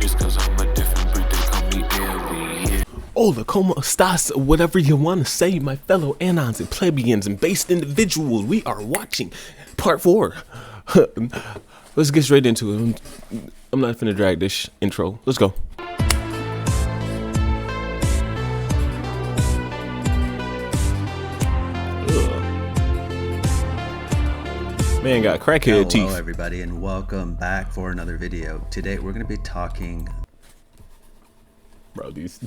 It's cause I'm a different breed, they call me alien. Hola, como estas? Whatever you want to say, my fellow anons and plebeians and based individuals. We are watching part 4. Let's get straight into it. I'm not finna drag this intro. Let's go. Man got crackhead teeth. Hello everybody and welcome back for another video. Today we're going to be talking... Bro, these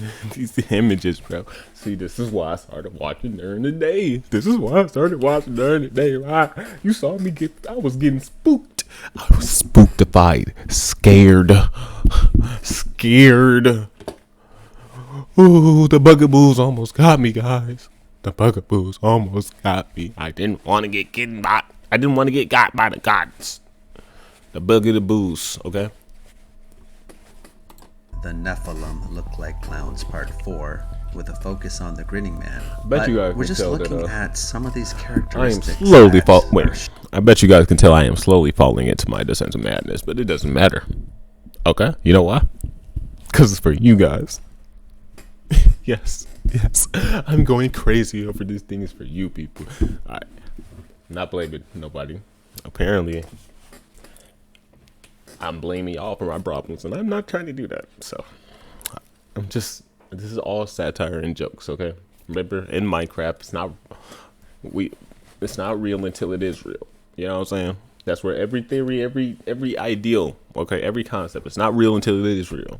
images, bro. See, this is why I started watching during the day. This is why I started watching during the day. Right? You saw me I was getting spooked. I was spooktified. Scared. Ooh, the bugaboos almost got me, guys. The bugaboos almost got me. I didn't want to get got by the gods. The bugaboos, okay? The Nephilim Look Like Clowns Part 4 with a focus on the Grinning Man. Bet you guys we're can just tell looking that, at some of these I am characteristics. slowly I bet you guys can tell I am slowly falling into my descent of madness, but it doesn't matter. Okay? You know why? Because it's for you guys. Yes. I'm going crazy over these things for you people. Alright. Not blaming nobody. Apparently, I'm blaming y'all for my problems, and I'm not trying to do that. So, this is all satire and jokes, okay? Remember, in Minecraft, it's not real until it is real. You know what I'm saying? That's where every theory, every ideal, okay, every concept, it's not real until it is real.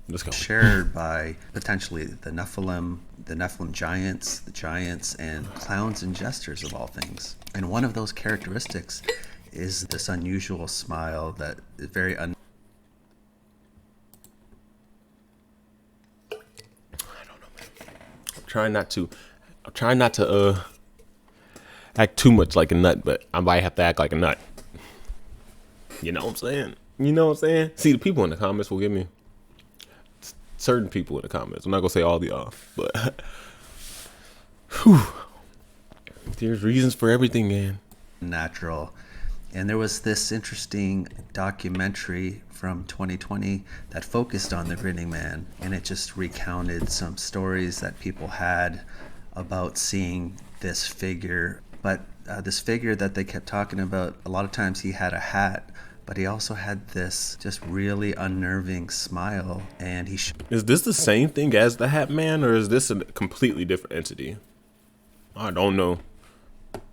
Let's go. Shared by potentially the Nephilim giants, the giants, and clowns and jesters of all things. And one of those characteristics is this unusual smile that is very I don't know, man. I'm trying not to act too much like a nut, but I might have to act like a nut. You know what I'm saying? See, the people in the comments will give me certain people in the comments. I'm not gonna say all the y'all, but whew, there's reasons for everything, man. Natural. And there was this interesting documentary from 2020 that focused on the Grinning Man, and it just recounted some stories that people had about seeing this figure. But this figure that they kept talking about, a lot of times he had a hat, but he also had this just really unnerving smile. And is this the same thing as the Hat Man, or is this a completely different entity? I don't know.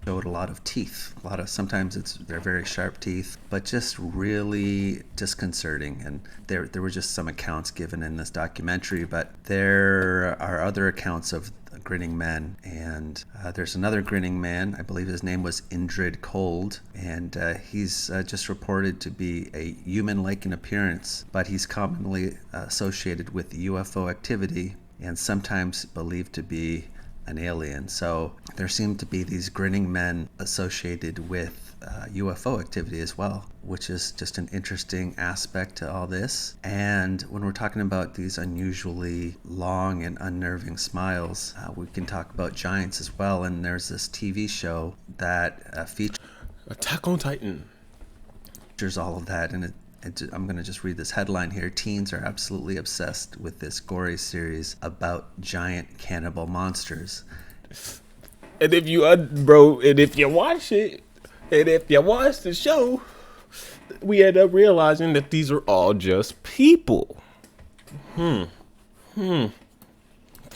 Showed a lot of teeth. Sometimes they're very sharp teeth, but just really disconcerting. And there were just some accounts given in this documentary, but there are other accounts of grinning men. And there's another grinning man. I believe his name was Indrid Cold, and he's just reported to be a human-like in appearance, but he's commonly associated with UFO activity and sometimes believed to be an alien. So there seem to be these grinning men associated with UFO activity as well, which is just an interesting aspect to all this. And when we're talking about these unusually long and unnerving smiles, we can talk about giants as well. And there's this TV show that features Attack on Titan. All of that, and I'm going to just read this headline here. Teens are absolutely obsessed with this gory series about giant cannibal monsters. And if you watch it, and if you watch the show, we end up realizing that these are all just people. And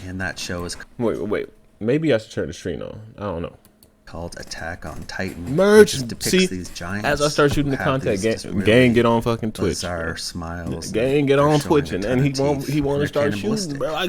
that show is Wait. Maybe I should turn the stream on. I don't know. Called Attack on Titan. Merge. Depicts these giants. As I start shooting the content, gang get on fucking Twitch. Bizarre smiles. Gang get on Twitch, and he want to start shooting, bro. I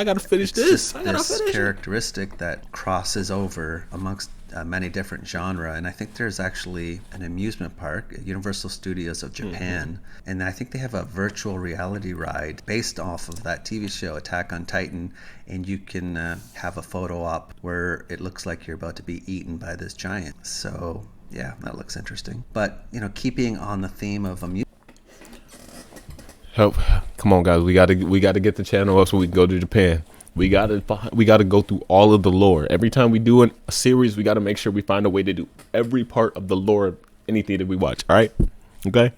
gotta finish this. I gotta this finish characteristic that crosses over amongst many different genre, and I think there's actually an amusement park at Universal Studios of Japan, and I think they have a virtual reality ride based off of that TV show Attack on Titan, and you can have a photo op where it looks like you're about to be eaten by this giant. So yeah, that looks interesting. But keeping on the theme of amusement. Come on, guys. We gotta get the channel up so we can go to Japan. We gotta go through all of the lore. Every time we do a series, we gotta make sure we find a way to do every part of the lore of anything that we watch. All right, okay.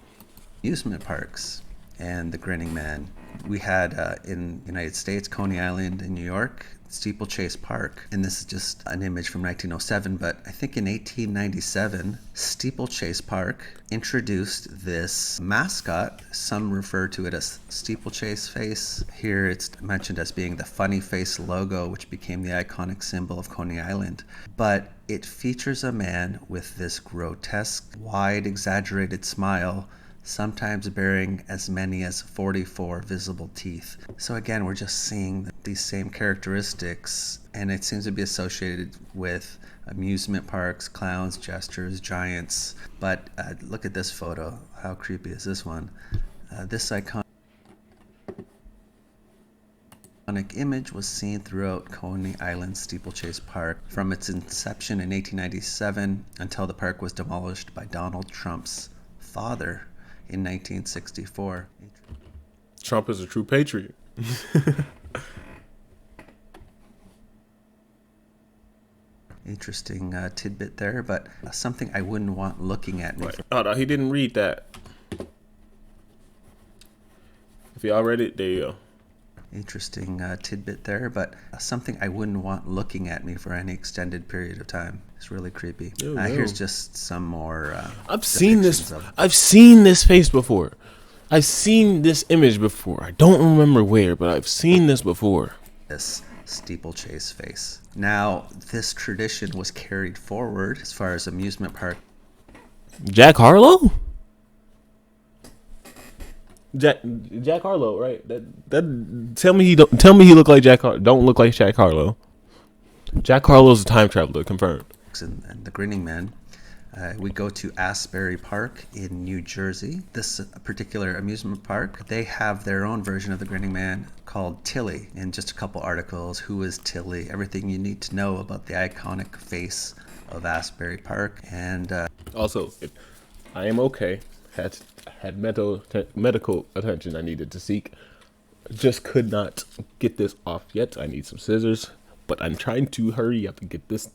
amusement parks and the Grinning Man. We had in United States, Coney Island in New York, Steeplechase Park, and this is just an image from 1907, but I think in 1897, Steeplechase Park introduced this mascot. Some refer to it as Steeplechase Face. Here it's mentioned as being the funny face logo, which became the iconic symbol of Coney Island. But it features a man with this grotesque, wide, exaggerated smile, sometimes bearing as many as 44 visible teeth. So again, we're just seeing these same characteristics, and it seems to be associated with amusement parks, clowns, jesters, giants. But look at this photo. How creepy is this one? This iconic image was seen throughout Coney Island Steeplechase Park from its inception in 1897 until the park was demolished by Donald Trump's father in 1964. Trump is a true patriot. Interesting tidbit there, but something I wouldn't want looking at me. Right. Oh, no, he didn't read that. If y'all read it, there you go. Interesting tidbit there, but something I wouldn't want looking at me for any extended period of time. It's really creepy. Here's just some more. I've seen this. I've seen this face before. I've seen this image before. I don't remember where, but I've seen this before. This steeplechase face. Now, this tradition was carried forward as far as amusement park. Jack Harlow? Jack Harlow, right? That tell me he look like don't look like Jack Harlow. Jack Harlow's a time traveler, confirmed. And the Grinning Man. We go to Asbury Park in New Jersey. This particular amusement park, they have their own version of the Grinning Man called Tilly. In just a couple articles, who is Tilly? Everything you need to know about the iconic face of Asbury Park. And also, if I am okay. Had medical attention I needed to seek. Just could not get this off yet. I need some scissors, but I'm trying to hurry up and get this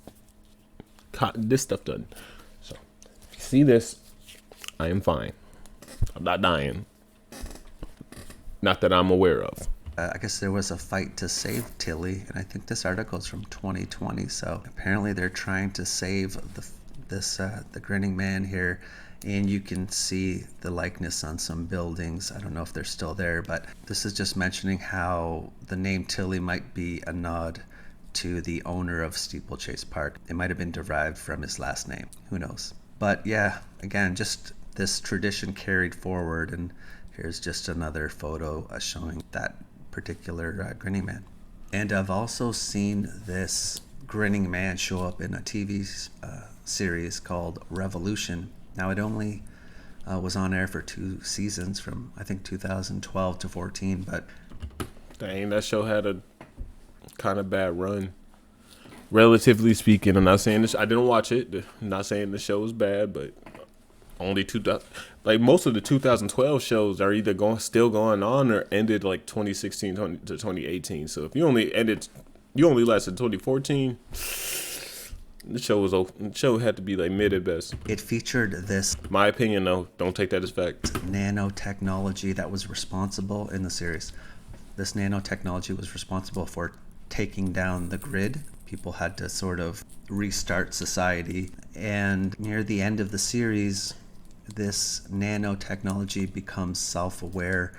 stuff done. So, if you see this, I am fine. I'm not dying. Not that I'm aware of. I guess there was a fight to save Tilly, and I think this article is from 2020. So apparently they're trying to save the Grinning Man here. And you can see the likeness on some buildings. I don't know if they're still there, but this is just mentioning how the name Tilly might be a nod to the owner of Steeplechase Park. It might have been derived from his last name. Who knows? But yeah, again, just this tradition carried forward. And here's just another photo showing that particular Grinning Man. And I've also seen this Grinning Man show up in a TV series called Revolution. Now, it only was on air for 2 seasons from, I think, 2012 to 14, but... Dang, that show had a kind of bad run. Relatively speaking, I'm not saying this... I didn't watch it. I'm not saying the show was bad, but only most of the 2012 shows are either still going on or ended like 2016 to 2018. So if you only lasted 2014... The show had to be like mid at best. It featured this... My opinion, though, don't take that as fact. Nanotechnology that was responsible in the series. This nanotechnology was responsible for taking down the grid. People had to sort of restart society. And near the end of the series, this nanotechnology becomes self-aware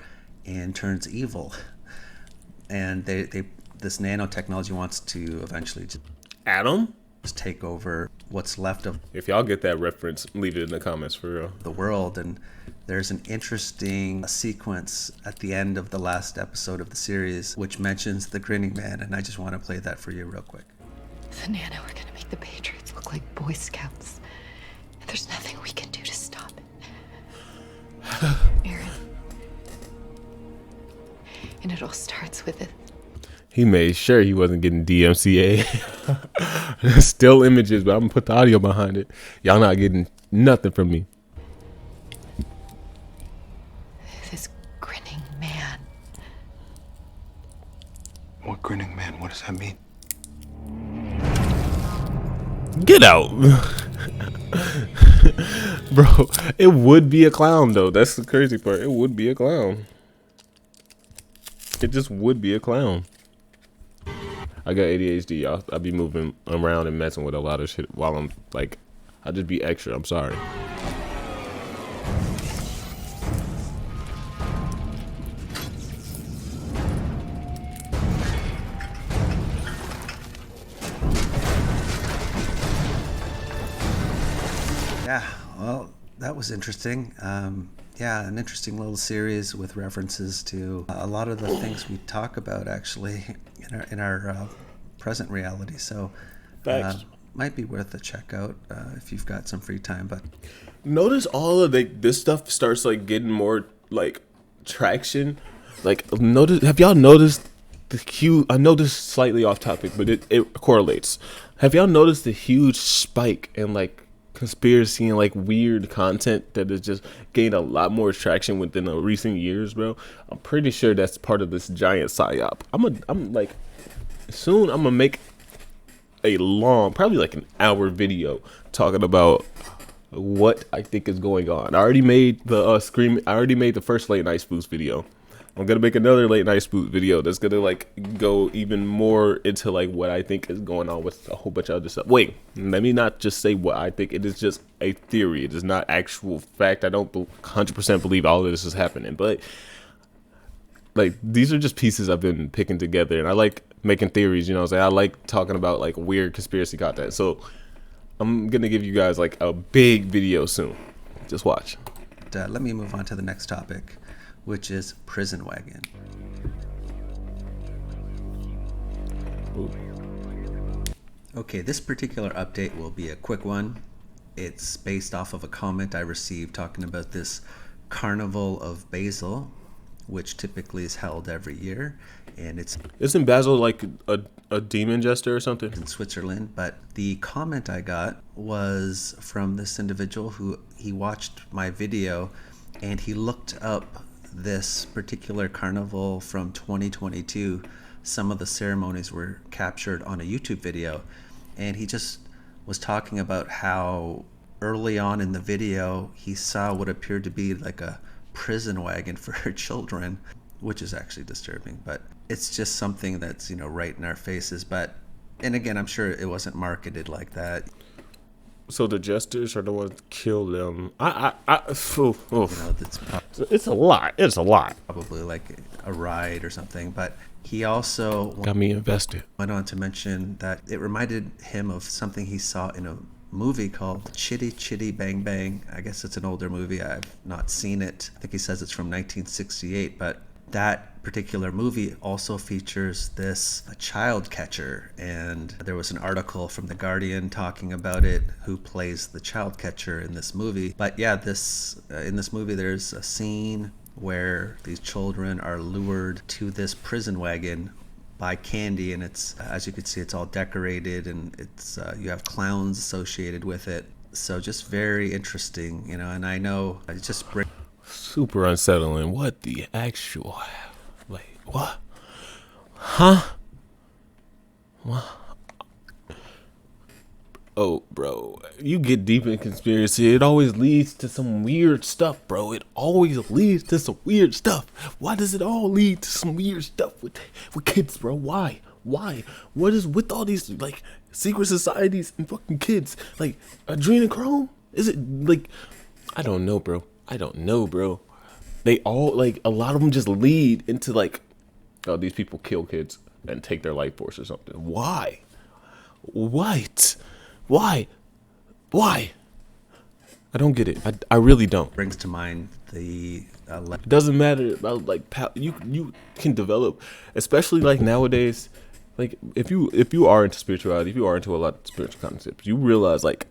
and turns evil. And this nanotechnology wants to eventually... Adam? Take over what's left of... If y'all get that reference, leave it in the comments for real. ...the world. And there's an interesting sequence at the end of the last episode of the series which mentions the Grinning Man, and I just want to play that for you real quick. The Nano are going to make the Patriots look like Boy Scouts. And there's nothing we can do to stop it. Aaron. And it all starts with it. He made sure he wasn't getting DMCA. Still images, but I'm going to put the audio behind it. Y'all not getting nothing from me. This Grinning Man. What Grinning Man? What does that mean? Get out. Bro, it would be a clown though. That's the crazy part. It would be a clown. It just would be a clown. I got ADHD. I'll be moving around and messing with a lot of shit while I'm like, I'll just be extra. I'm sorry. Yeah, well, that was interesting. Yeah, an interesting little series with references to a lot of the things we talk about actually in our present reality. So, Facts. might be worth a check out if you've got some free time. But Notice all of this stuff starts like getting more like traction. Like, have y'all noticed the huge? I know this is slightly off topic, but it correlates. Have y'all noticed the huge spike in like conspiracy and like weird content that has just gained a lot more traction within the recent years, bro? I'm pretty sure that's part of this giant psyop. I'm like, soon I'm gonna make a long, probably like an hour video talking about what I think is going on. I already made the I already made the first late night spoofs video. I'm gonna make another late night spook video that's gonna like go even more into like what I think is going on with a whole bunch of other stuff. Wait, let me not just say what I think. It is just a theory. It is not actual fact. I don't 100% believe all of this is happening, but like these are just pieces I've been picking together, and I like making theories. You know what I'm saying? I like talking about like weird conspiracy content. So I'm gonna give you guys like a big video soon. Just watch. let me move on to the next topic, which is Prison Wagon. Ooh. Okay, this particular update will be a quick one. It's based off of a comment I received talking about this Carnival of Basil, which typically is held every year, and it's Isn't Basil like a demon jester or something? in Switzerland. But the comment I got was from this individual who he watched my video and he looked up this particular carnival from 2022. Some of the ceremonies were captured on a YouTube video, and he just was talking about how early on in the video he saw what appeared to be like a prison wagon for children, which is actually disturbing, but it's just something that's, you know, right in our faces. But, and again, I'm sure it wasn't marketed like that. So the jesters are the ones that kill them. You know, that's It's a lot. It's a lot. probably like a ride or something. But he also Got me invested. went on to mention that it reminded him of something he saw in a movie called Chitty Chitty Bang Bang. I guess it's an older movie. I've not seen it. I think he says it's from 1968, but that particular movie also features this a child catcher, and there was an article from The Guardian talking about it, who plays the child catcher in this movie. But yeah, this in this movie there's a scene where these children are lured to this prison wagon by candy, and it's, as you can see, it's all decorated, and it's you have clowns associated with it. So just very interesting, you know. And I know it just brings Super unsettling. What the actual? Like what? Huh? What? Oh, bro, you get deep in conspiracy, it always leads to some weird stuff, bro. It always leads to some weird stuff. Why does it all lead to some weird stuff with kids, bro? Why? What is with all these like secret societies and fucking kids? Like adrenochrome? Is it like? I don't know, bro. They all like a lot of them just lead into like, oh, these people kill kids and take their life force or something. Why? What? Why? I don't get it. I really don't. to mind the It doesn't matter about like you can develop, especially like nowadays. Like if you are into spirituality, if you are into a lot of spiritual concepts, you realize like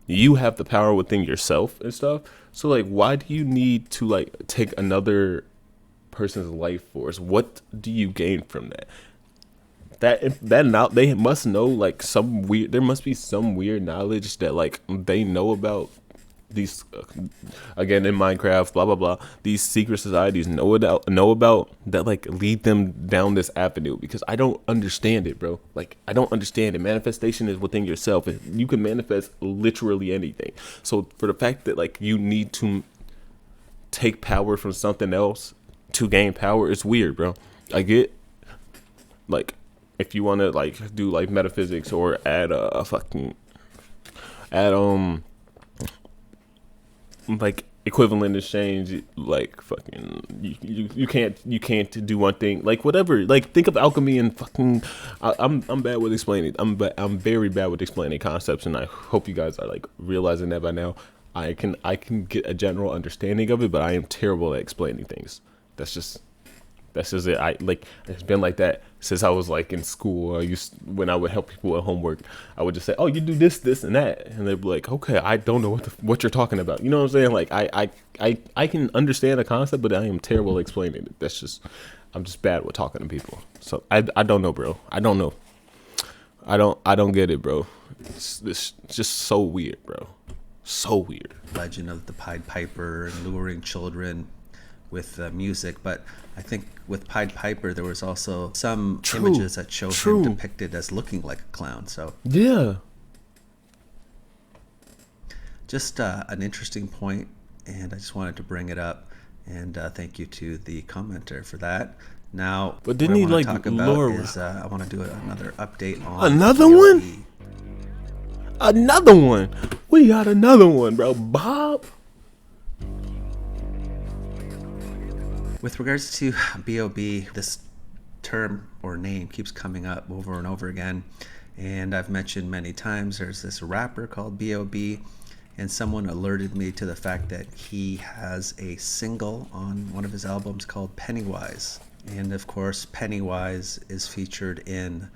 you have the power within yourself and stuff. So like, why do you need to like take another person's life force? What do you gain from that? That now they must know like some weird. There must be some weird knowledge that like they know about these again in Minecraft, blah blah blah, these secret societies know about that like lead them down this avenue, because I don't understand it, bro. Like I don't understand it. Manifestation is within yourself. You can manifest literally anything. So for the fact that like you need to take power from something else to gain power, it's weird, bro. I get like if you want to like do like metaphysics or add like equivalent exchange, like fucking you can't do one thing, like whatever, like think of alchemy and fucking I'm bad with explaining. I'm very bad with explaining concepts, and I hope you guys are like realizing that by now. I can get a general understanding of it, but I am terrible at explaining things. That's just it. I like it's been like that since I was like in school. When I would help people with homework, I would just say, "Oh, you do this, this, and that," and they'd be like, "Okay, I don't know what you're talking about." You know what I'm saying? Like I can understand the concept, but I am terrible at explaining it. I'm just bad with talking to people. So I don't know, bro. I don't know. I don't get it, bro. It's just so weird, bro. So weird. Legend of the Pied Piper and luring children with music, but I think with Pied Piper there was also some images that show him depicted as looking like a clown. So yeah, just an interesting point, and I just wanted to bring it up, and thank you to the commenter for that. Now, but didn't he like talk about is I want to do another update on another one. Another one. We got another one, bro. Bob. With regards to B.O.B., this term or name keeps coming up over and over again. And I've mentioned many times there's this rapper called B.O.B., and someone alerted me to the fact that he has a single on one of his albums called Pennywise. And of course, Pennywise is featured in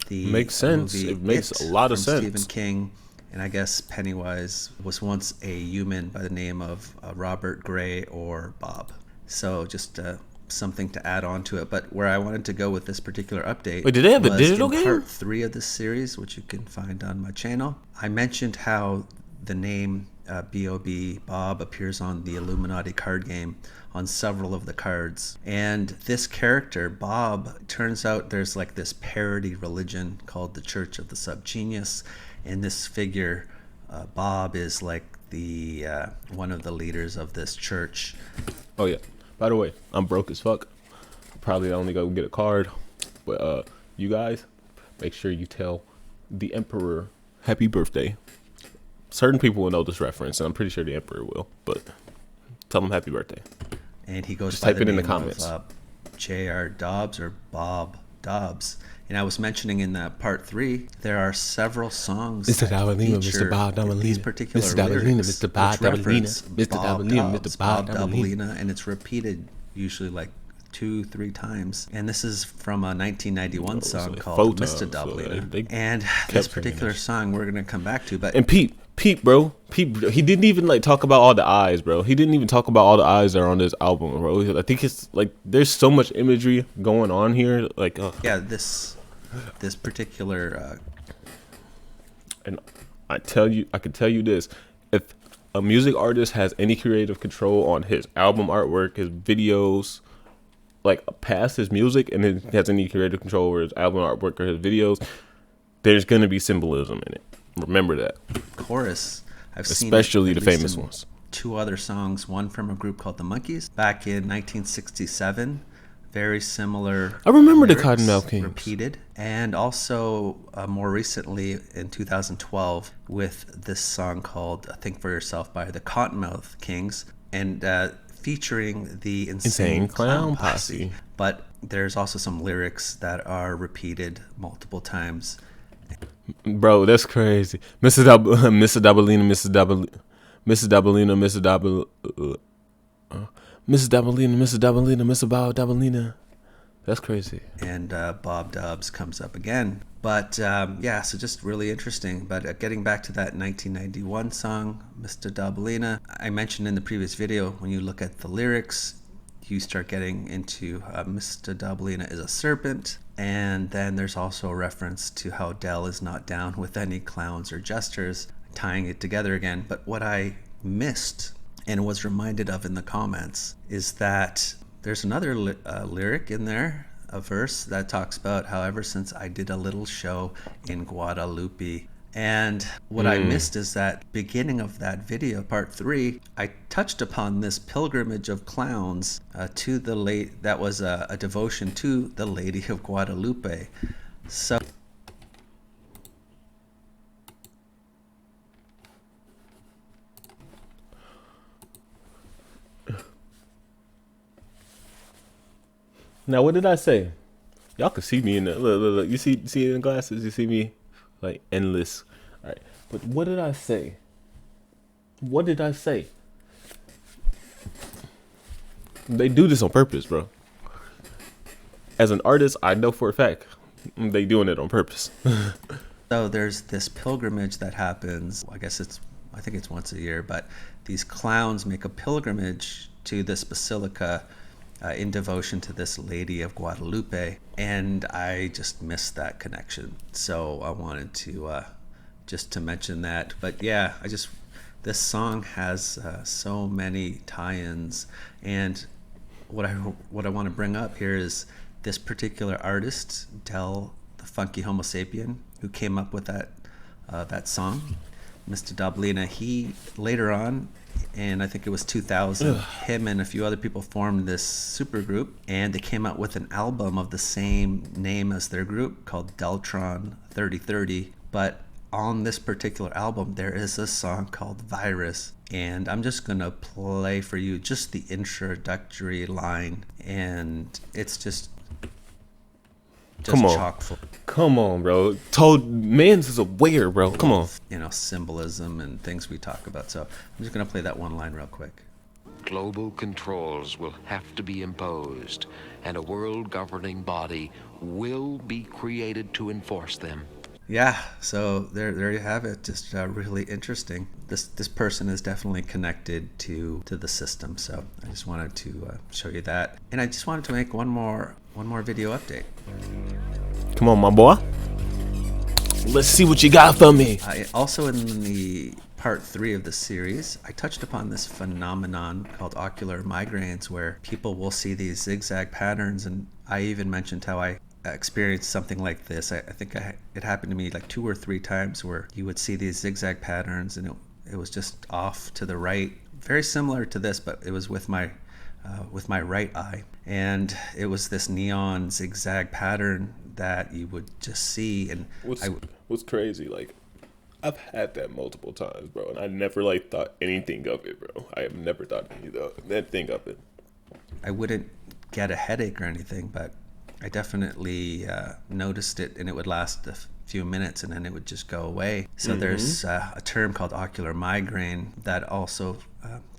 the makes sense. movie It makes a lot of sense. Stephen King, and I guess Pennywise was once a human by the name of Robert Gray or Bob. So just something to add on to it. But where I wanted to go with this particular update, wait, did they have a digital in game? Part 3 of this series, which you can find on my channel. I mentioned how the name B.O.B. Bob appears on the Illuminati card game on several of the cards, and this character Bob, turns out there's like this parody religion called the Church of the Subgenius, and this figure Bob is like the one of the leaders of this church. Oh yeah, by the way, I'm broke as fuck. I'll probably only go get a card, but you guys make sure you tell the Emperor happy birthday. Certain people will know this reference, and I'm pretty sure the Emperor will, but tell him happy birthday. And he goes just by type the it in name the comments. of J.R. Dobbs or Bob Dobbs. And I was mentioning in that part 3, there are several songs Mr. Dabalina, feature Mr. Bob Dabalina, these particular Mr. Dabalina, lyrics, Mr. Bob which Dabalina, reference Mr. Bob Dabalina, Dobbs, Mr. Bob Bob Dabalina. Dabalina, and it's repeated usually like 2-3 times. And this is from a 1991 song called Mr. Dabalina. And this particular song we're going to come back to. But and Pete, bro, he didn't even like talk about all the eyes, bro. He didn't even talk about all the eyes that are on this album, bro. I think it's like there's so much imagery going on here, like yeah, this particular and I can tell you this: if a music artist has any creative control on his album artwork, his videos, like past his music, and then has any creative control over his album artwork or his videos, there's gonna be symbolism in it. Remember that. Chorus, I've seen especially the famous ones. 2 other songs, one from a group called the Monkees back in 1967. Very similar. I remember the lyrics Cottonmouth Kings. repeated, and also more recently in 2012 with this song called "Think for Yourself" by the Cottonmouth Kings, and featuring the Insane Clown Posse. But there's also some lyrics that are repeated multiple times. Bro, that's crazy. Mr. Dabalina, Mr. Dabalina, Mr. Dabalina, Mr. Dabalina, Mr. Dabalina, Mr. Dabalina, Mr. Bob Dabalina. That's crazy. And Bob Dobbs comes up again. But yeah, so just really interesting. But getting back to that 1991 song, Mr. Dabalina, I mentioned in the previous video, when you look at the lyrics, you start getting into Mr. Dabalina is a serpent. And then there's also a reference to how Del is not down with any clowns or jesters, tying it together again. But what I missed and was reminded of in the comments is that there's another lyric in there, a verse that talks about how ever since I did a little show in Guadalupe. And what I missed is that beginning of that video, part 3, I touched upon this pilgrimage of clowns to the that was a devotion to the Lady of Guadalupe. So now, what did I say? Y'all can see me in the look. You see it in the glasses. You see me like endless. All right, but what did I say? What did I say? They do this on purpose, bro. As an artist, I know for a fact they doing it on purpose. So there's this pilgrimage that happens. I think it's once a year, but these clowns make a pilgrimage to this basilica in devotion to this Lady of Guadalupe, and I just missed that connection. So I wanted to just to mention that. But yeah, this song has so many tie-ins, and what I want to bring up here is this particular artist, Del the Funky Homo Sapien, who came up with that song, Mr. Dablina. He later on, and I think it was 2000, him and a few other people formed this super group, and they came out with an album of the same name as their group called D34D. But on this particular album, there is a song called Virus, and I'm just gonna play for you just the introductory line, and it's just Come on. chock full. Come on, bro. Mans is aware, bro. Come on. Symbolism and things we talk about. So I'm just gonna play that one line real quick. Global controls will have to be imposed, and a world governing body will be created to enforce them. Yeah, so there you have it. Just really interesting. This person is definitely connected to the system. So I just wanted to show you that, and I just wanted to make one more video update. Come on, my boy. Let's see what you got for me. Also in the part 3 of the series, I touched upon this phenomenon called ocular migraines, where people will see these zigzag patterns, and I even mentioned how I experienced something like this. I think it happened to me like 2 or 3 times, where you would see these zigzag patterns, and it was just off to the right, very similar to this, but it was with my right eye, and it was this neon zigzag pattern that you would just see. And what's crazy, like, I've had that multiple times, bro, and I never thought anything of it, bro. I have never thought anything of it. I wouldn't get a headache or anything, but I definitely noticed it, and it would last a few minutes, and then it would just go away. So there's a term called ocular migraine that also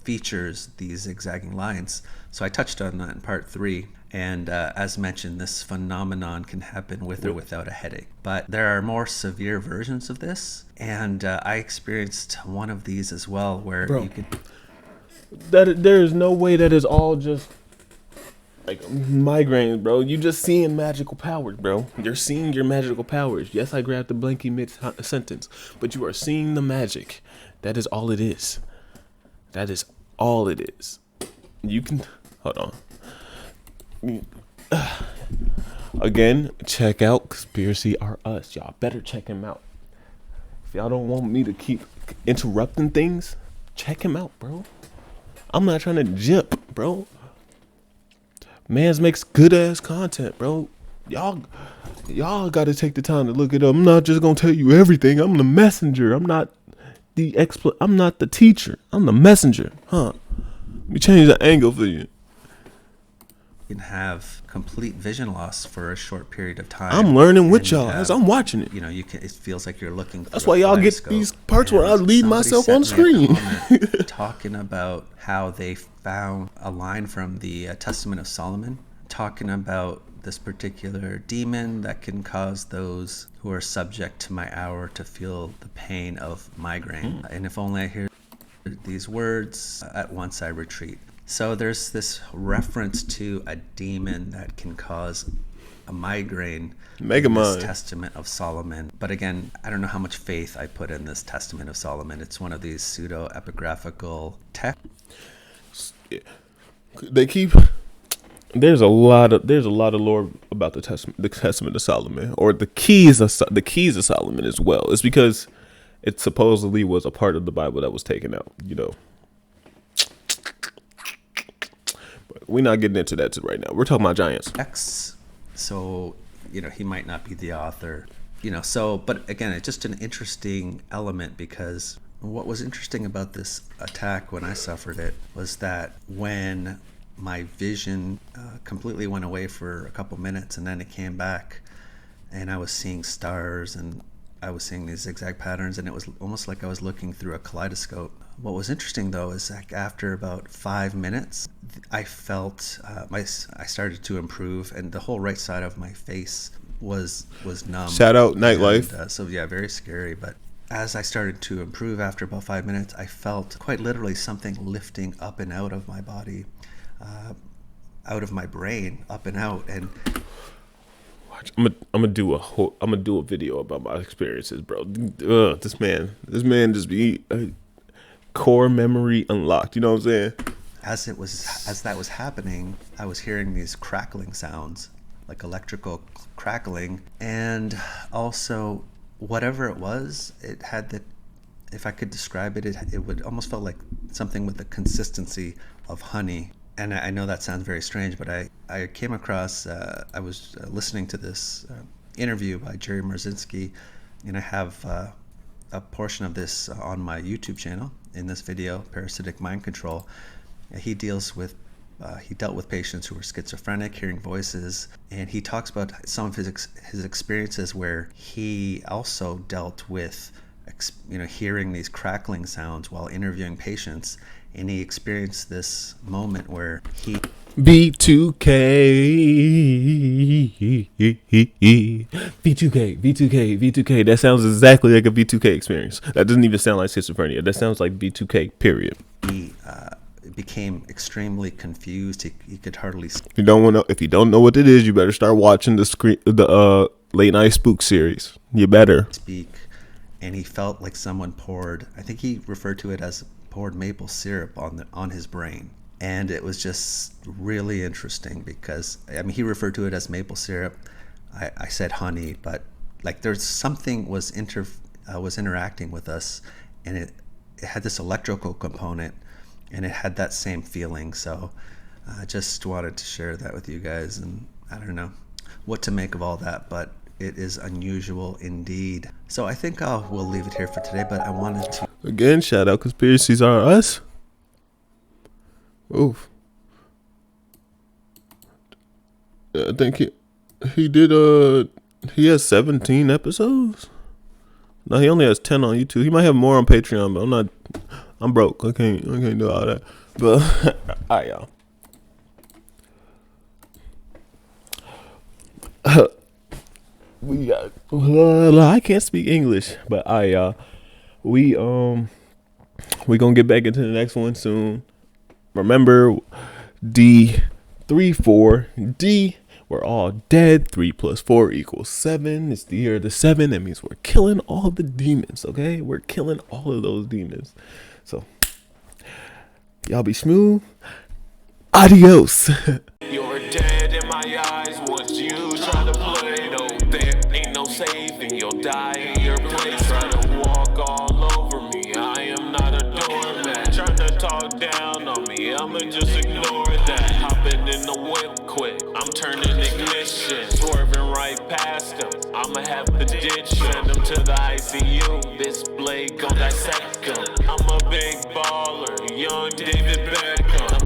features these zigzagging lines. So I touched on that in part 3. And as mentioned, this phenomenon can happen with or without a headache. But there are more severe versions of this, and I experienced one of these as well, where you could... There is no way that is all just like migraines, bro. You just seeing magical powers, bro. You're seeing your magical powers. Yes, I grabbed the blanky mid-sentence, but you are seeing the magic. That is all it is. That is all it is. You can... Hold on. Again, check out Conspiracy R Us. Y'all better check him out. If y'all don't want me to keep interrupting things, check him out, bro. I'm not trying to jip, bro. Mans makes good ass content, bro. Y'all gotta take the time to look it up. I'm not just gonna tell you everything. I'm the messenger. I'm not the teacher. I'm the messenger. Let me change the angle for you. You can have complete vision loss for a short period of time. I'm learning with y'all as I'm watching it. It feels like you're looking. That's why y'all get these parts where I leave myself on the screen. Talking about how they found a line from the Testament of Solomon, talking about this particular demon that can cause those who are subject to my hour to feel the pain of migraine. And if only I hear these words, at once I retreat. So there's this reference to a demon that can cause a migraine. Mega in this Mind. Testament of Solomon. But again, I don't know how much faith I put in this Testament of Solomon. It's one of these pseudo epigraphical texts. They keep. There's a lot of lore about the Testament of Solomon, or the keys of Solomon as well. It's because it supposedly was a part of the Bible that was taken out. But we're not getting into that right now. We're talking about giants. So, he might not be the author. But again, it's just an interesting element, because what was interesting about this attack when I suffered it was that when my vision completely went away for a couple minutes, and then it came back, and I was seeing stars, and I was seeing these zigzag patterns, and it was almost like I was looking through a kaleidoscope. What was interesting, though, is like after about 5 minutes, I felt I started to improve, and the whole right side of my face was numb. Shout out nightlife. And, so yeah, very scary. But as I started to improve after about 5 minutes, I felt quite literally something lifting up and out of my body, out of my brain, up and out. And I'm gonna do a video about my experiences, bro. This man just be core memory unlocked. You know what I'm saying? As that was happening, I was hearing these crackling sounds, like electrical crackling, and also whatever it was, it had that. If I could describe it, it would almost felt like something with the consistency of honey. And I know that sounds very strange, but I came across, I was listening to this interview by Jerry Marzinski, and I have a portion of this on my YouTube channel in this video, Parasitic Mind Control. He dealt with patients who were schizophrenic, hearing voices, and he talks about some of his experiences where he also dealt with hearing these crackling sounds while interviewing patients. And he experienced this moment where he V2K. That sounds exactly like a V2K experience. That doesn't even sound like schizophrenia. That sounds like V2K, period. He became extremely confused. He could hardly speak. If you don't know what it is, you better start watching the Late Night Spook series. You better. And he felt like someone poured, I think he referred to it as poured maple syrup on his brain. And it was just really interesting because, he referred to it as maple syrup. I said honey, but like there's something was interacting with us, and it had this electrical component, and it had that same feeling. So I just wanted to share that with you guys, and I don't know what to make of all that, but it is unusual indeed. So I think we'll leave it here for today, but I wanted to again shout out Conspiracies Are Us. Oof. I think he did he has 17 episodes. No, he only has 10 on YouTube. He might have more on Patreon, but I'm broke. I can't do all that. But alright, y'all. We got. I can't speak English, but y'all. We gonna get back into the next one soon. Remember, D34D. We're all dead. 3 + 4 = 7. It's the year of the 7. That means we're killing all the demons. Okay, we're killing all of those demons. So y'all be smooth. Adios. You're dead in my eyes once you try to play. No, there ain't no saving. You'll die in your place. Try to walk all over me. I am not a doormat. Trying to talk down on me. I'ma just ignore that. Hopping in the whip quick. I'm turning ignition. Swerving right past him. I'ma have to ditch. Send him to the ICU. This blade gon' dissect him. I'm a big baller. Young David Beckham.